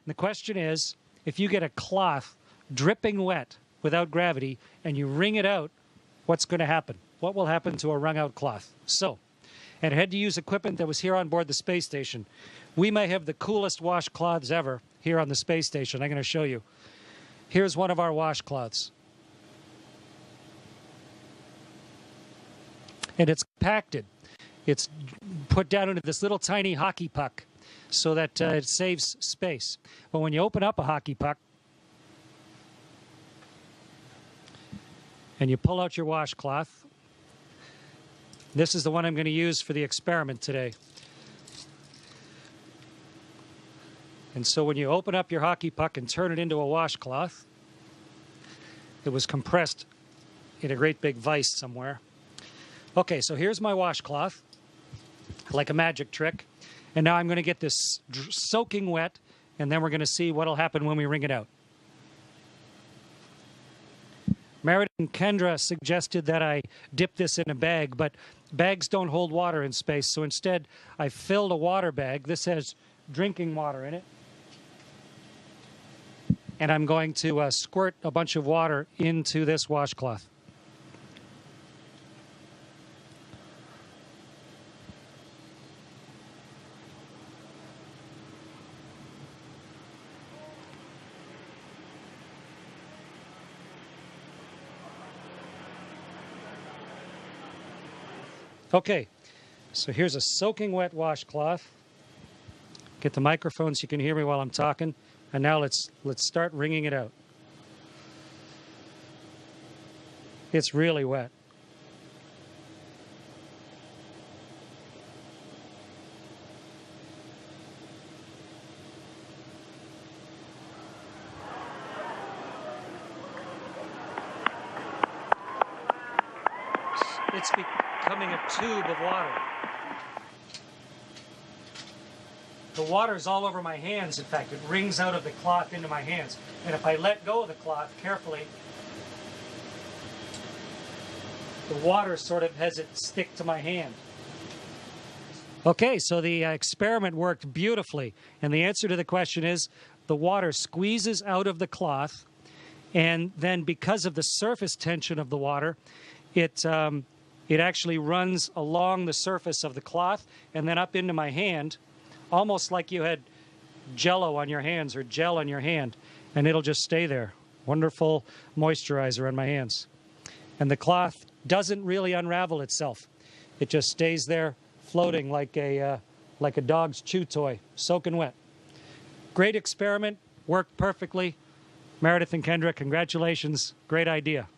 The question is, if you get a cloth dripping wet without gravity and you wring it out, what's going to happen? What will happen to a wrung out cloth? So, and I had to use equipment that was here on board the space station. We may have the coolest washcloths ever here on the space station. I'm going to show you. Here's one of our washcloths. And it's compacted. It's put down into this little tiny hockey puck so that it saves space. But when you open up a hockey puck and you pull out your washcloth, this is the one I'm going to use for the experiment today. And so when you open up your hockey puck and turn it into a washcloth, it was compressed in a great big vise somewhere. Okay, so here's my washcloth, like a magic trick. And now I'm going to get this soaking wet, and then we're going to see what will happen when we wring it out. Meredith and Kendra suggested that I dip this in a bag, but bags don't hold water in space, so instead I filled a water bag. This has drinking water in it. And I'm going to squirt a bunch of water into this washcloth. Okay, so here's a soaking wet washcloth. Get the microphone so you can hear me while I'm talking. And now let's start wringing it out. It's really wet. It's becoming a tube of water. The water's all over my hands, in fact. It wrings out of the cloth into my hands. And if I let go of the cloth carefully, the water sort of has it stick to my hand. Okay, so the experiment worked beautifully. And the answer to the question is the water squeezes out of the cloth, and then because of the surface tension of the water, it actually runs along the surface of the cloth and then up into my hand, almost like you had Jell-O on your hands or gel on your hand, and it'll just stay there. Wonderful moisturizer on my hands. And the cloth doesn't really unravel itself. It just stays there floating like a dog's chew toy, soaking wet. Great experiment, worked perfectly. Meredith and Kendra, congratulations. Great idea.